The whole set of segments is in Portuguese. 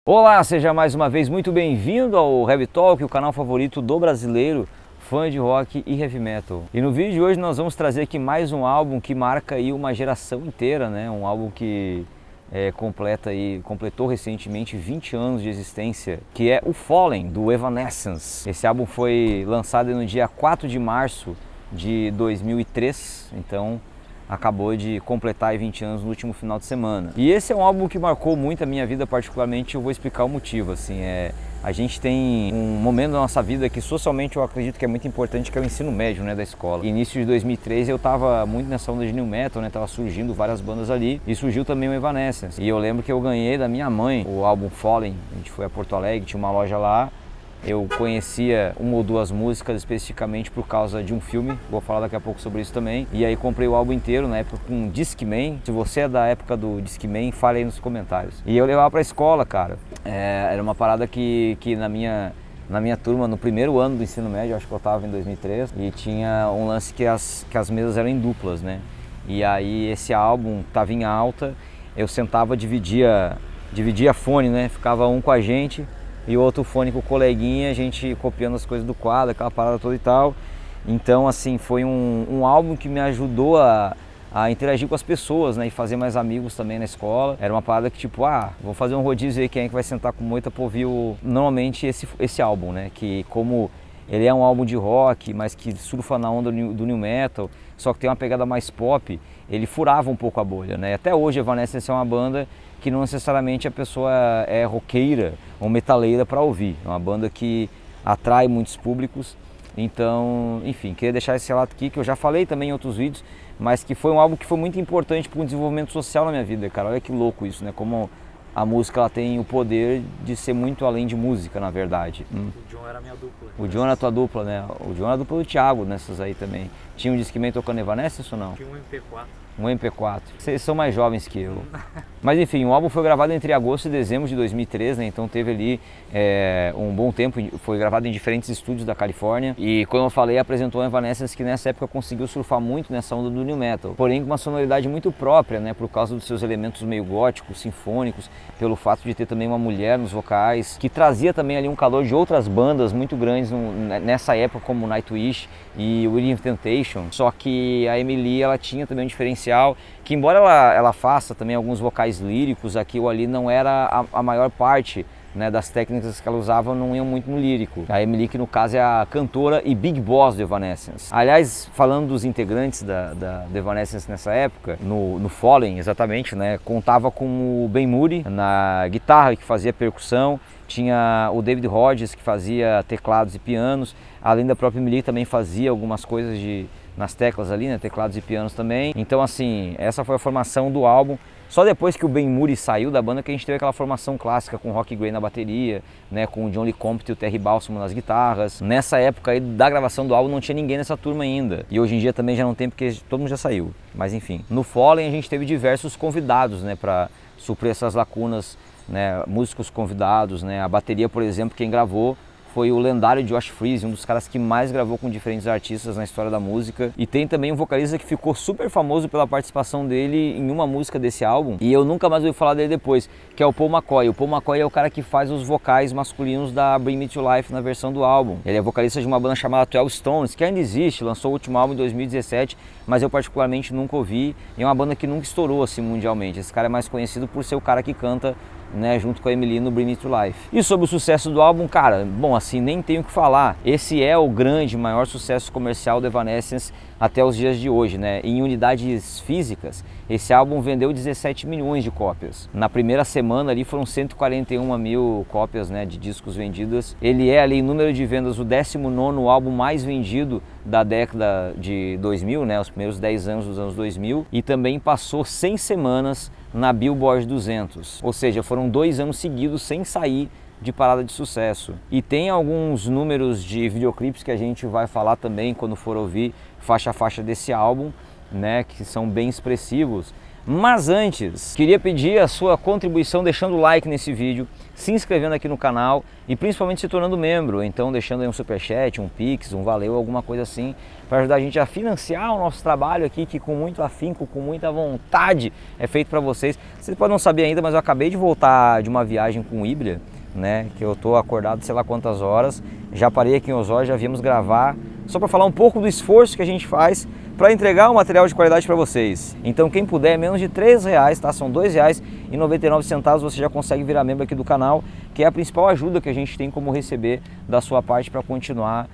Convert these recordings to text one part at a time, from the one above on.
Olá, seja mais uma vez muito bem-vindo ao Heavy Talk, o canal favorito do brasileiro, fã de rock e heavy metal. E no vídeo de hoje nós vamos trazer aqui mais um álbum que marca aí uma geração inteira, né? Um álbum que completou recentemente 20 anos de existência, que é o Fallen, do Evanescence. Esse álbum foi lançado no dia 4 de março de 2003, então acabou de completar 20 anos no último final de semana. E esse é um álbum que marcou muito a minha vida, particularmente. Eu vou explicar o motivo. A gente tem um momento da nossa vida que socialmente eu acredito que é muito importante, que é o ensino médio, né, da escola. Início de 2003 eu tava muito nessa onda de new metal, né, tava surgindo várias bandas ali e surgiu também o Evanescence. E eu lembro que eu ganhei da minha mãe o álbum Fallen. A gente foi a Porto Alegre, tinha uma loja lá. Eu conhecia uma ou duas músicas especificamente por causa de um filme, vou falar daqui a pouco sobre isso também. E aí comprei o álbum inteiro na época com Discman. Se você é da época do Discman, fale aí nos comentários. E eu levava pra escola, cara. Era uma parada que na minha turma, no primeiro ano do ensino médio, acho que eu tava em 2003, e tinha um lance que as mesas eram em duplas, né? E aí esse álbum tava em alta, eu sentava, dividia fone, né? Ficava um com a gente e outro fone com o coleguinha, a gente copiando as coisas do quadro, aquela parada toda e tal. Então, assim, foi um álbum que me ajudou a interagir com as pessoas, né, e fazer mais amigos também na escola. Era uma parada que tipo, vou fazer um rodízio aí, quem é que vai sentar com moita pra ouvir normalmente esse álbum, né, que como ele é um álbum de rock, mas que surfa na onda do new metal, só que tem uma pegada mais pop, ele furava um pouco a bolha, né. Até hoje a Evanescence é uma banda que não necessariamente a pessoa é roqueira ou metaleira para ouvir. É uma banda que atrai muitos públicos. Então, enfim, queria deixar esse relato aqui, que eu já falei também em outros vídeos, mas que foi um álbum que foi muito importante para o desenvolvimento social na minha vida, cara. Olha que louco isso, né? Como a música ela tem o poder de ser muito além de música, na verdade. O John era a minha dupla. O John era a tua dupla, né? O John era a dupla do Thiago nessas aí também. Tinha um Discman tocando Evanescence ou não? Tinha um MP4. Um MP4. Vocês são mais jovens que eu. Mas enfim, o álbum foi gravado entre agosto e dezembro de 2003, né? Então teve ali um bom tempo, foi gravado em diferentes estúdios da Califórnia. E como eu falei, apresentou a Evanescence, que nessa época conseguiu surfar muito nessa onda do new metal. Porém com uma sonoridade muito própria, né? Por causa dos seus elementos meio góticos, sinfônicos, pelo fato de ter também uma mulher nos vocais, que trazia também ali um calor de outras bandas muito grandes nessa época, como Nightwish e Within Temptation. Só que a Emily, ela tinha também um diferencial, que embora ela faça também alguns vocais líricos, aqui ou ali não era a maior parte, né, das técnicas que ela usava não iam muito no lírico. A Emily, que no caso é a cantora e big boss do Evanescence. Aliás, falando dos integrantes da Evanescence nessa época, no Fallen exatamente, né, contava com o Ben Moody na guitarra, que fazia percussão, tinha o David Hodges, que fazia teclados e pianos, além da própria Emily também fazia algumas coisas nas teclas ali, né, teclados e pianos também. Então assim, essa foi a formação do álbum. Só depois que o Ben Moody saiu da banda que a gente teve aquela formação clássica com o Rocky Gray na bateria, né, com o John Lee Compton e o Terry Balsamo nas guitarras. Nessa época aí da gravação do álbum não tinha ninguém nessa turma ainda. E hoje em dia também já não tem, porque todo mundo já saiu. Mas enfim, no Fallen a gente teve diversos convidados, né, para suprir essas lacunas, né, músicos convidados, né. A bateria, por exemplo, quem gravou foi o lendário Josh Freese, um dos caras que mais gravou com diferentes artistas na história da música. E tem também um vocalista que ficou super famoso pela participação dele em uma música desse álbum, e eu nunca mais ouvi falar dele depois, que é o Paul McCoy. O Paul McCoy é o cara que faz os vocais masculinos da Bring Me To Life na versão do álbum. Ele é vocalista de uma banda chamada 12 Stones, que ainda existe, lançou o último álbum em 2017, mas eu particularmente nunca ouvi, e é uma banda que nunca estourou assim mundialmente. Esse cara é mais conhecido por ser o cara que canta, né, junto com a Emily no Bring Me To Life. E sobre o sucesso do álbum, cara, bom, assim, nem tenho o que falar. Esse é o grande, maior sucesso comercial do Evanescence até os dias de hoje, né? Em unidades físicas, esse álbum vendeu 17 milhões de cópias. Na primeira semana ali foram 141 mil cópias, né, de discos vendidas. Ele é ali, em número de vendas, o 19º álbum mais vendido da década de 2000, né, os primeiros 10 anos dos anos 2000, e também passou 100 semanas na Billboard 200, ou seja, foram 2 anos seguidos sem sair de parada de sucesso. E tem alguns números de videoclipes que a gente vai falar também quando for ouvir faixa a faixa desse álbum, né, que são bem expressivos. Mas antes, queria pedir a sua contribuição deixando o like nesse vídeo, se inscrevendo aqui no canal e principalmente se tornando membro, então deixando aí um superchat, um pix, um valeu, alguma coisa assim, para ajudar a gente a financiar o nosso trabalho aqui, que com muito afinco, com muita vontade é feito para vocês. Vocês podem não saber ainda, mas eu acabei de voltar de uma viagem com o Híbrida, né, que eu tô acordado sei lá quantas horas, já parei aqui em Osório, já viemos gravar, só para falar um pouco do esforço que a gente faz para entregar um material de qualidade para vocês. Então quem puder, menos de R$3, tá? São R$2,99, você já consegue virar membro aqui do canal, que é a principal ajuda que a gente tem como receber da sua parte para continuar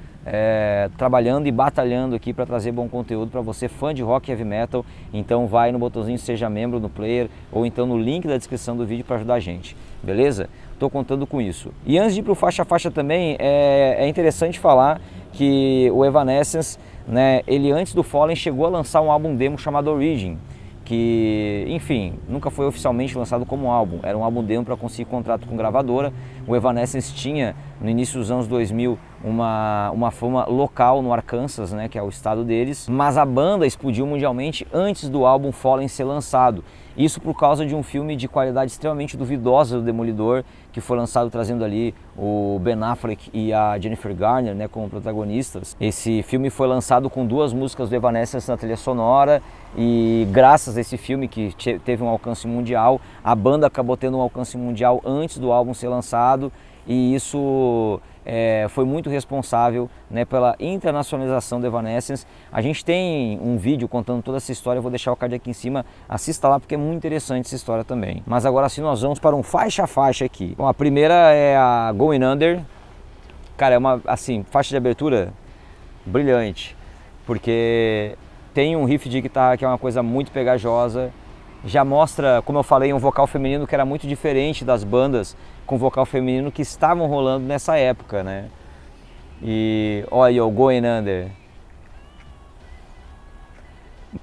trabalhando e batalhando aqui para trazer bom conteúdo para você, fã de rock e heavy metal. Então vai no botãozinho seja membro no player ou então no link da descrição do vídeo para ajudar a gente, beleza? Estou contando com isso. E antes de ir para o faixa a faixa também, é interessante falar que o Evanescence, né, ele antes do Fallen chegou a lançar um álbum demo chamado Origin, que, enfim, nunca foi oficialmente lançado como álbum, era um álbum demo para conseguir contrato com gravadora. O Evanescence tinha, no início dos anos 2000, uma fama local no Arkansas, né, que é o estado deles, mas a banda explodiu mundialmente antes do álbum Fallen ser lançado. Isso por causa de um filme de qualidade extremamente duvidosa do Demolidor, que foi lançado trazendo ali o Ben Affleck e a Jennifer Garner, né, como protagonistas. Esse filme foi lançado com 2 músicas do Evanescence na trilha sonora e graças a esse filme que teve um alcance mundial, a banda acabou tendo um alcance mundial antes do álbum ser lançado e isso foi muito responsável, né, pela internacionalização do Evanescence. A gente tem um vídeo contando toda essa história, eu vou deixar o card aqui em cima, assista lá porque é muito interessante essa história também. Mas agora sim nós vamos para um faixa a faixa aqui. Bom, a primeira é a Going Under. Cara, é uma, assim, faixa de abertura brilhante, porque tem um riff de guitarra que é uma coisa muito pegajosa, já mostra, como eu falei, um vocal feminino que era muito diferente das bandas com vocal feminino que estavam rolando nessa época, né? E olha o Going Under.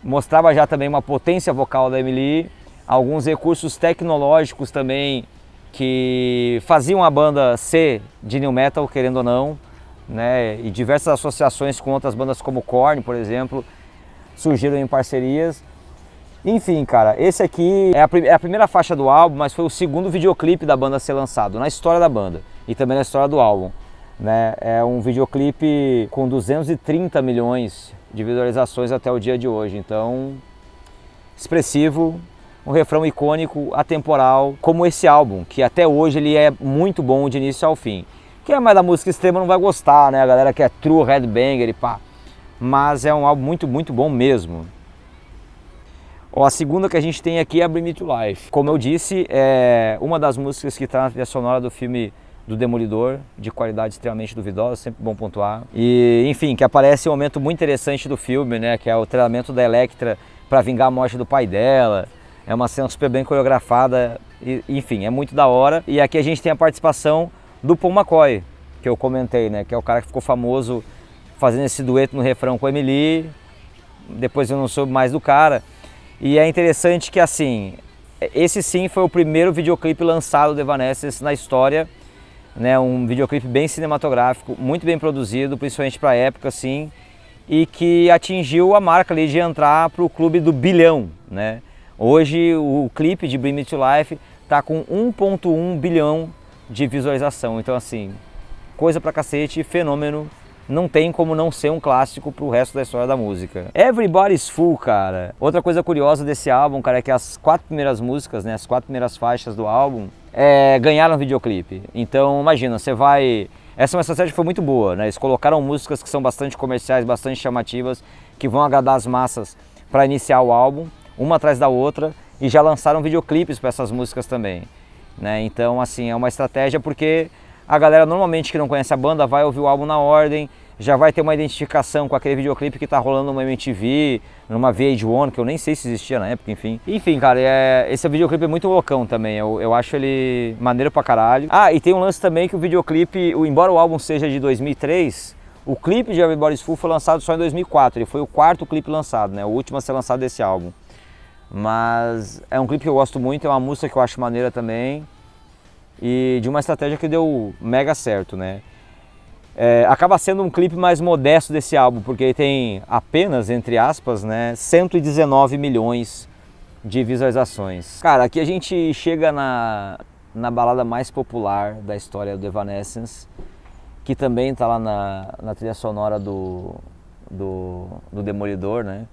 Mostrava já também uma potência vocal da Emily, alguns recursos tecnológicos também que faziam a banda ser de new metal, querendo ou não, né? E diversas associações com outras bandas como Korn, por exemplo, surgiram em parcerias. Enfim, cara, esse aqui é a primeira faixa do álbum, mas foi o segundo videoclipe da banda a ser lançado na história da banda e também na história do álbum, né? É um videoclipe com 230 milhões de visualizações até o dia de hoje, então expressivo, um refrão icônico, atemporal, como esse álbum, que até hoje ele é muito bom de início ao fim. Quem é mais da música extrema não vai gostar, né? A galera que é true headbanger e pá, mas é um álbum muito, muito bom mesmo. A segunda que a gente tem aqui é a Bring Me to Life. Como eu disse, é uma das músicas que está na trilha sonora do filme do Demolidor, de qualidade extremamente duvidosa, sempre bom pontuar. E, enfim, que aparece um momento muito interessante do filme, né, que é o treinamento da Elektra para vingar a morte do pai dela. É uma cena super bem coreografada, e, enfim, é muito da hora. E aqui a gente tem a participação do Paul McCoy, que eu comentei, né, que é o cara que ficou famoso fazendo esse dueto no refrão com a Emily. Depois eu não soube mais do cara. E é interessante que, assim, esse sim foi o primeiro videoclipe lançado do Evanescence na história, né? Um videoclipe bem cinematográfico, muito bem produzido, principalmente para a época, assim, e que atingiu a marca ali de entrar para o clube do bilhão, né? Hoje o clipe de Bring Me to Life está com 1,1 bilhão de visualização, então, assim, coisa pra cacete, fenômeno. Não tem como não ser um clássico pro resto da história da música. Everybody's Fool, cara. Outra coisa curiosa desse álbum, cara, é que as 4 primeiras músicas, né, as 4 primeiras faixas do álbum, ganharam videoclipe. Então, imagina, você vai... Essa é uma estratégia que foi muito boa, né? Eles colocaram músicas que são bastante comerciais, bastante chamativas, que vão agradar as massas para iniciar o álbum, uma atrás da outra, e já lançaram videoclipes para essas músicas também, né? Então, assim, é uma estratégia porque a galera normalmente que não conhece a banda vai ouvir o álbum na ordem, já vai ter uma identificação com aquele videoclipe que tá rolando numa MTV, numa VH1, que eu nem sei se existia na época, enfim. Enfim, cara, esse videoclipe é muito loucão também, eu acho ele maneiro pra caralho. Ah, e tem um lance também que o videoclipe, embora o álbum seja de 2003, o clipe de Everybody's Fool foi lançado só em 2004, ele foi o 4º clipe lançado, né, o último a ser lançado desse álbum. Mas é um clipe que eu gosto muito, é uma música que eu acho maneira também. E de uma estratégia que deu mega certo, né? Acaba sendo um clipe mais modesto desse álbum, porque ele tem apenas, entre aspas, né, 119 milhões de visualizações. Cara, aqui a gente chega na balada mais popular da história do Evanescence, que também está lá na trilha sonora do Demolidor, né?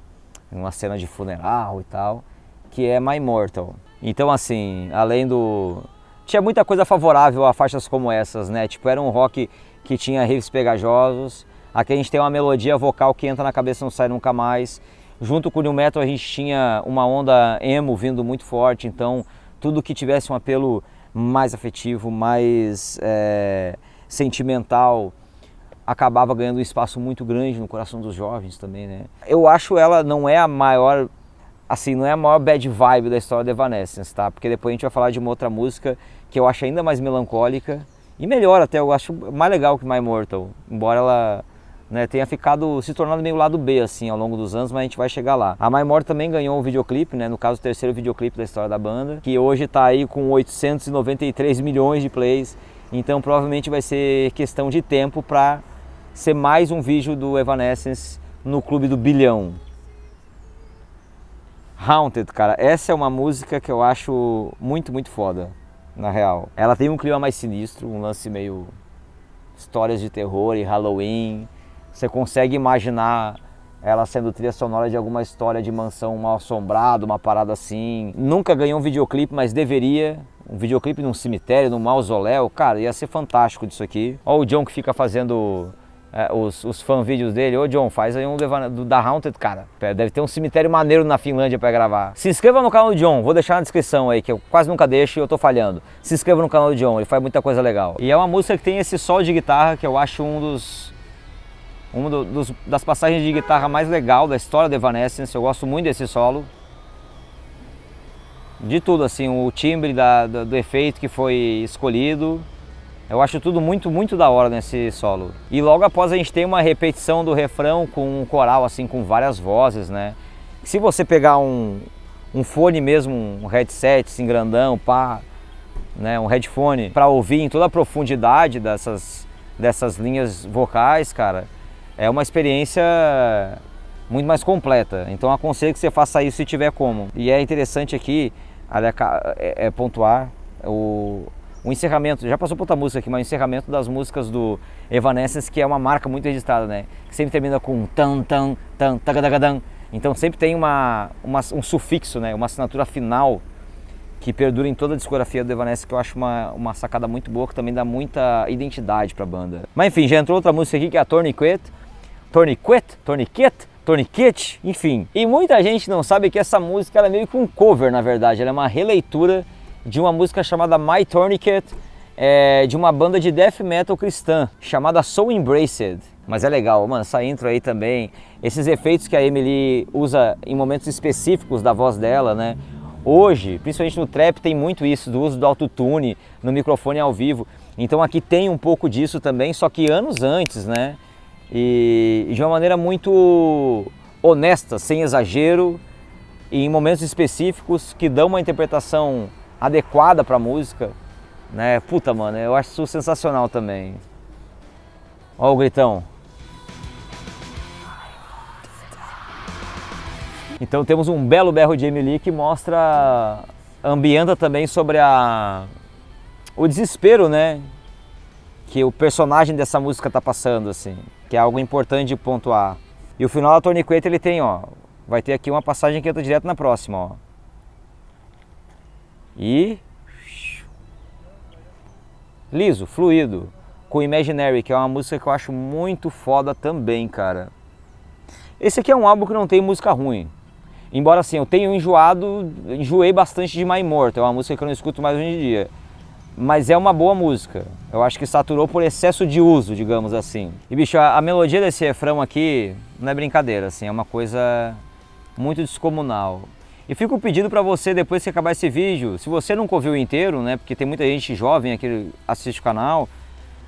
Uma cena de funeral e tal, que é My Immortal. Então assim, além do... Tinha muita coisa favorável a faixas como essas, né? Tipo, era um rock que tinha riffs pegajosos. Aqui a gente tem uma melodia vocal que entra na cabeça e não sai nunca mais. Junto com o New Metal a gente tinha uma onda emo vindo muito forte, então tudo que tivesse um apelo mais afetivo, mais sentimental, acabava ganhando um espaço muito grande no coração dos jovens também, né? Eu acho ela não é a maior, assim, não é a maior bad vibe da história do Evanescence, tá? Porque depois a gente vai falar de uma outra música que eu acho ainda mais melancólica e melhor até, eu acho mais legal que My Immortal, embora ela, né, tenha se tornado meio lado B assim ao longo dos anos, mas a gente vai chegar lá. A My Immortal também ganhou um videoclipe, né, no caso o terceiro videoclipe da história da banda, que hoje está aí com 893 milhões de plays, então provavelmente vai ser questão de tempo para ser mais um vídeo do Evanescence no clube do bilhão. Haunted, cara, essa é uma música que eu acho muito, muito foda, na real. Ela tem um clima mais sinistro, um lance meio histórias de terror e Halloween. Você consegue imaginar ela sendo trilha sonora de alguma história de mansão mal assombrada, uma parada assim. Nunca ganhou um videoclipe, mas deveria. Um videoclipe num cemitério, num mausoléu, cara, ia ser fantástico disso aqui. Olha o John que fica fazendo os fan vídeos dele. Ô John, faz aí um da Haunted, cara. Deve ter um cemitério maneiro na Finlândia pra gravar. Se inscreva no canal do John, vou deixar na descrição aí, que eu quase nunca deixo e eu tô falhando. Se inscreva no canal do John, ele faz muita coisa legal. E é uma música que tem esse solo de guitarra que eu acho das passagens de guitarra mais legal da história do Evanescence. Eu gosto muito desse solo. De tudo, assim, o timbre do efeito que foi escolhido. Eu acho tudo muito, muito da hora nesse solo. E logo após a gente tem uma repetição do refrão com um coral, assim, com várias vozes, né? Se você pegar um fone mesmo, um headset, assim, grandão, pá, né, um headphone, para ouvir em toda a profundidade dessas linhas vocais, cara, é uma experiência muito mais completa. Então aconselho que você faça isso se tiver como. E é interessante aqui pontuar o encerramento, já passou por outra música aqui, mas o encerramento das músicas do Evanescence, que é uma marca muito registrada, né? Que sempre termina com tan tan tan tagadagadam. Então sempre tem um sufixo, né? Uma assinatura final que perdura em toda a discografia do Evanescence, que eu acho uma sacada muito boa, que também dá muita identidade pra banda. Mas enfim, já entrou outra música aqui que é a Tourniquet, enfim. E muita gente não sabe que essa música ela é meio que um cover, na verdade. Ela é uma releitura de uma música chamada My Tourniquet, de uma banda de death metal cristã, chamada Soul Embraced. Mas é legal, mano, essa intro aí também, esses efeitos que a Emily usa em momentos específicos da voz dela, né? Hoje, principalmente no trap, tem muito isso, do uso do autotune no microfone ao vivo. Então aqui tem um pouco disso também, só que anos antes, né? E de uma maneira muito honesta, sem exagero, e em momentos específicos que dão uma interpretação adequada para a música, né? Puta, mano, eu acho isso sensacional também. Ó o gritão. Então temos um belo berro de Emily que ambienta também sobre o desespero, né? Que o personagem dessa música tá passando, assim, que é algo importante de pontuar. E o final da Tourniquet ele tem, ó, vai ter aqui uma passagem que entra direto na próxima, ó. E liso, fluido, com Imaginary, que é uma música que eu acho muito foda também, cara. Esse aqui é um álbum que não tem música ruim. Embora assim, eu tenha enjoei bastante de My Immortal, é uma música que eu não escuto mais hoje em dia. Mas é uma boa música. Eu acho que saturou por excesso de uso, digamos assim. E bicho, a melodia desse refrão aqui não é brincadeira, assim, é uma coisa muito descomunal. E fica o pedido para você, depois que acabar esse vídeo, se você nunca ouviu inteiro, né, porque tem muita gente jovem aqui que assiste o canal,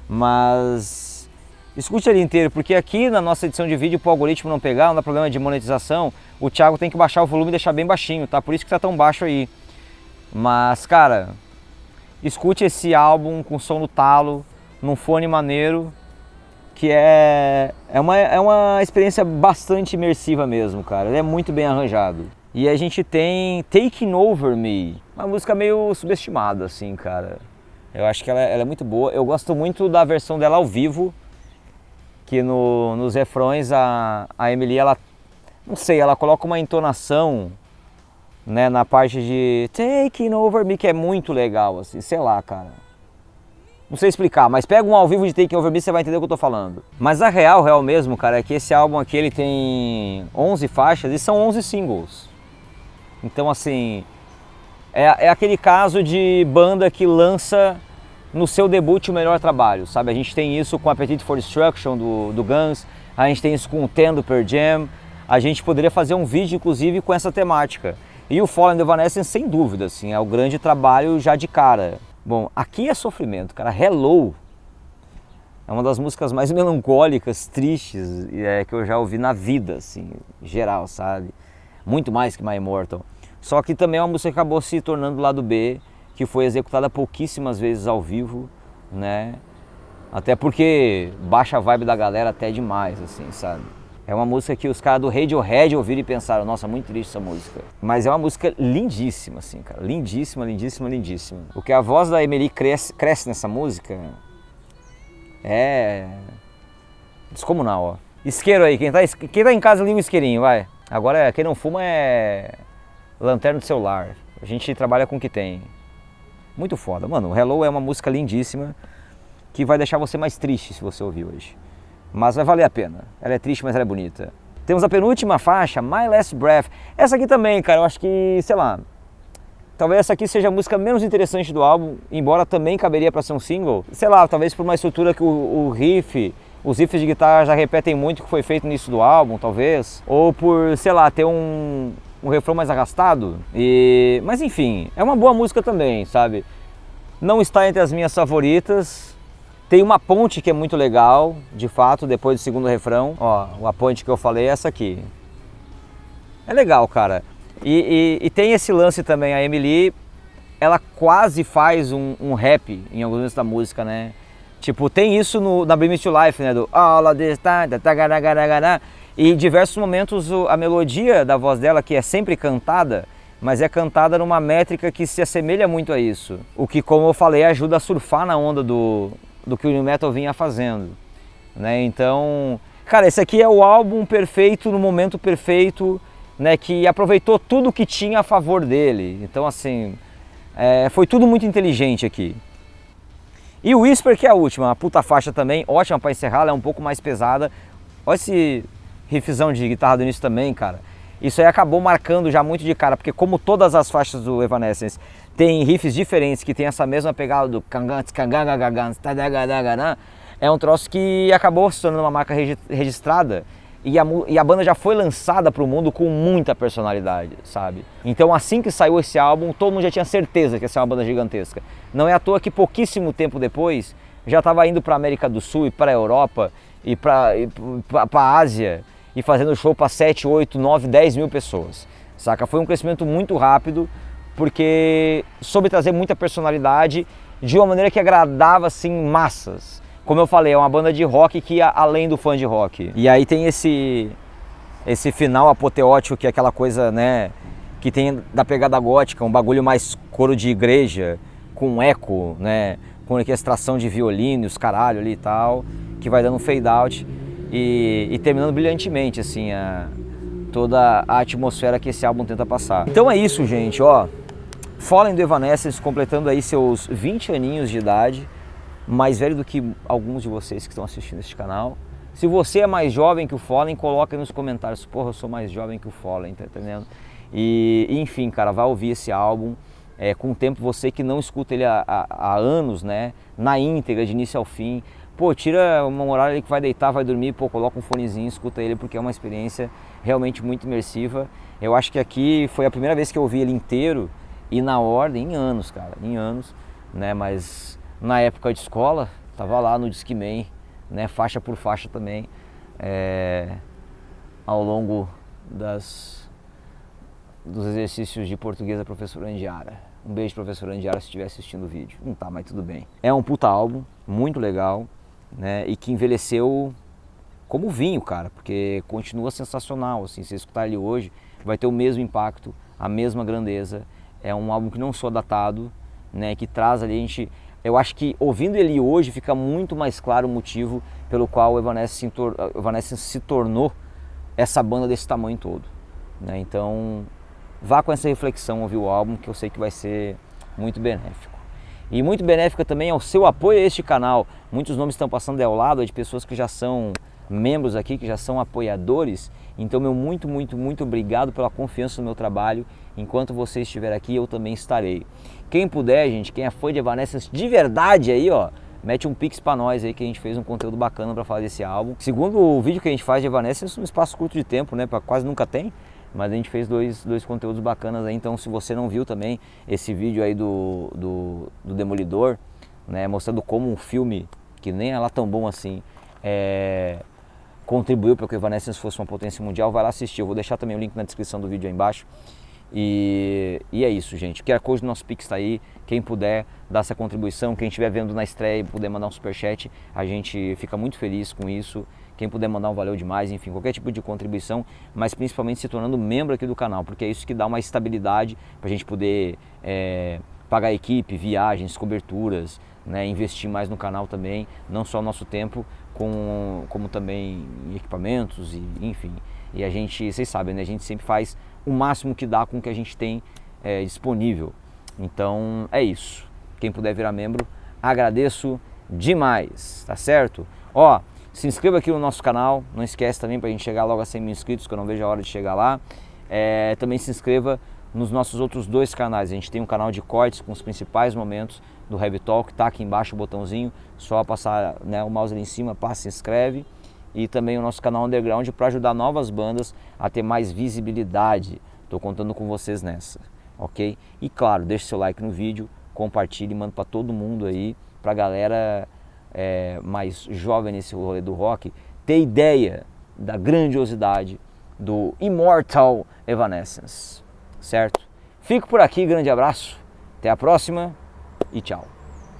mas escute ele inteiro, porque aqui na nossa edição de vídeo, para o algoritmo não pegar, não dá problema de monetização, o Thiago tem que baixar o volume e deixar bem baixinho, tá? Por isso que tá tão baixo aí. Mas, cara, escute esse álbum com som no talo, num fone maneiro, que é uma experiência bastante imersiva mesmo, cara. Ele é muito bem arranjado. E a gente tem Taking Over Me, uma música meio subestimada, assim, cara. Eu acho que ela é muito boa. Eu gosto muito da versão dela ao vivo, que nos refrões a Emily, ela, não sei, ela coloca uma entonação, né, na parte de Taking Over Me, que é muito legal, assim, sei lá, cara. Não sei explicar, mas pega um ao vivo de Taking Over Me, você vai entender o que eu tô falando. Mas a real mesmo, cara, é que esse álbum aqui, ele tem 11 faixas e são 11 singles. Então, assim, é aquele caso de banda que lança no seu debut o melhor trabalho, sabe? A gente tem isso com Appetite for Destruction do Guns, a gente tem isso com o Ten do Pearl Jam, a gente poderia fazer um vídeo, inclusive, com essa temática. E o Fallen do Evanescence, sem dúvida, assim, é o grande trabalho já de cara. Bom, aqui é sofrimento, cara. Hello é uma das músicas mais melancólicas, tristes, que eu já ouvi na vida, assim, geral, sabe? Muito mais que My Immortal. Só que também é uma música que acabou se tornando lado B, que foi executada pouquíssimas vezes ao vivo, né? Até porque baixa a vibe da galera até demais, assim, sabe? É uma música que os caras do Radiohead ouviram e pensaram, nossa, muito triste essa música. Mas é uma música lindíssima, assim, cara. Lindíssima, lindíssima, lindíssima. O que a voz da Emily cresce nessa música é descomunal, ó. Isqueiro aí, quem tá em casa liga o isqueirinho, vai. Agora, quem não fuma é lanterna do celular. A gente trabalha com o que tem. Muito foda. Mano, o Hello é uma música lindíssima que vai deixar você mais triste se você ouvir hoje. Mas vai valer a pena. Ela é triste, mas ela é bonita. Temos a penúltima faixa, My Last Breath. Essa aqui também, cara, eu acho que, sei lá, talvez essa aqui seja a música menos interessante do álbum, embora também caberia para ser um single. Sei lá, talvez por uma estrutura que os riffs de guitarra já repetem muito o que foi feito no início do álbum, talvez. Ou por, sei lá, ter um refrão mais arrastado. Mas enfim, é uma boa música também, sabe? Não está entre as minhas favoritas. Tem uma ponte que é muito legal, de fato, depois do segundo refrão. Ó, a ponte que eu falei é essa aqui. É legal, cara. E tem esse lance também, a Emily, ela quase faz um rap em alguns momentos da música, né? Tipo, tem isso na Bring Me to Life, né? Do All of this time, e em diversos momentos a melodia da voz dela, que é sempre cantada, mas é cantada numa métrica que se assemelha muito a isso. O que, como eu falei, ajuda a surfar na onda do que o New Metal vinha fazendo, né? Então, cara, esse aqui é o álbum perfeito no momento perfeito, né? Que aproveitou tudo que tinha a favor dele. Então, assim, foi tudo muito inteligente aqui. E o Whisper, que é a última, a puta faixa também, ótima para encerrar, ela é um pouco mais pesada. Olha esse riffzão de guitarra do início também, cara. Isso aí acabou marcando já muito de cara, porque como todas as faixas do Evanescence tem riffs diferentes que tem essa mesma pegada do é um troço que acabou se tornando uma marca registrada e a banda já foi lançada para o mundo com muita personalidade, sabe? Então assim que saiu esse álbum, todo mundo já tinha certeza que ia ser uma banda gigantesca. Não é à toa que pouquíssimo tempo depois já estava indo para a América do Sul e para a Europa e para a Ásia e fazendo show para 7, 8, 9, 10 mil pessoas, saca? Foi um crescimento muito rápido, porque soube trazer muita personalidade de uma maneira que agradava, assim, massas. Como eu falei, é uma banda de rock que ia além do fã de rock. E aí tem esse final apoteótico, que é aquela coisa, né, que tem da pegada gótica, um bagulho mais coro de igreja, com eco, né, com orquestração de violino, os caralho ali e tal, que vai dando um fade out e terminando brilhantemente, assim, toda a atmosfera que esse álbum tenta passar. Então é isso, gente, ó. Fallen do Evanescence completando aí seus 20 aninhos de idade, mais velho do que alguns de vocês que estão assistindo este canal. Se você é mais jovem que o Fallen, coloca aí nos comentários, porra, eu sou mais jovem que o Fallen, tá entendendo? E enfim, cara, vai ouvir esse álbum. Com o tempo, você que não escuta ele há anos, né, na íntegra, de início ao fim, pô, tira uma horário ali que vai deitar, vai dormir, pô, coloca um fonezinho, escuta ele, porque é uma experiência realmente muito imersiva. Eu acho que aqui foi a primeira vez que eu ouvi ele inteiro e na ordem, em anos, cara, em anos, né, mas na época de escola, tava lá no Discman, né, faixa por faixa também, ao longo dos exercícios de português da professora Andiara. Um beijo, professora Andiara, se estiver assistindo o vídeo. Não tá, mas tudo bem. É um puta álbum, muito legal, né? E que envelheceu como vinho, cara, porque continua sensacional, assim, se escutar ele hoje, que vai ter o mesmo impacto, a mesma grandeza. É um álbum que não só datado, né, que traz ali eu acho que ouvindo ele hoje fica muito mais claro o motivo pelo qual o Evanescence se tornou essa banda desse tamanho todo, né? Então vá com essa reflexão ouvir o álbum, que eu sei que vai ser muito benéfico. E muito benéfica também é o seu apoio a este canal. Muitos nomes estão passando ao lado de pessoas que já são membros aqui, que já são apoiadores. Então meu muito obrigado pela confiança no meu trabalho. Enquanto você estiver aqui, eu também estarei. Quem puder, gente, quem é fã de Evanescence de verdade aí, ó, mete um pix pra nós aí, que a gente fez um conteúdo bacana pra falar desse álbum. Segundo o vídeo que a gente faz de Evanescence, um espaço curto de tempo, né, quase nunca tem. Mas a gente fez dois conteúdos bacanas aí, então se você não viu também esse vídeo aí do Demolidor, né, mostrando como um filme, que nem é lá tão bom assim, contribuiu para que o Evanescence fosse uma potência mundial, vai lá assistir. Eu vou deixar também o link na descrição do vídeo aí embaixo. E é isso, gente. O QR Code do nosso Pix está aí. Quem puder dar essa contribuição, quem estiver vendo na estreia e puder mandar um superchat, a gente fica muito feliz com isso. Quem puder mandar um valeu demais, enfim, qualquer tipo de contribuição, mas principalmente se tornando membro aqui do canal, porque é isso que dá uma estabilidade para a gente poder pagar a equipe, viagens, coberturas, né, investir mais no canal também, não só o nosso tempo, como também em equipamentos, e enfim. E a gente, vocês sabem, né, a gente sempre faz o máximo que dá com o que a gente tem disponível. Então é isso. Quem puder virar membro, agradeço demais, tá certo? Ó, se inscreva aqui no nosso canal, não esquece também pra gente chegar logo a 100 mil inscritos, que eu não vejo a hora de chegar lá. Também se inscreva nos nossos outros dois canais. A gente tem um canal de cortes com os principais momentos do Heavy Talk, tá aqui embaixo o botãozinho, só passar, né, o mouse ali em cima, passa, se inscreve. E também o nosso canal Underground para ajudar novas bandas a ter mais visibilidade. Estou contando com vocês nessa, ok? E claro, deixe seu like no vídeo, compartilhe, manda para todo mundo aí, para a galera mais jovem nesse rolê do rock ter ideia da grandiosidade do Immortal Evanescence, certo? Fico por aqui, grande abraço, até a próxima e tchau.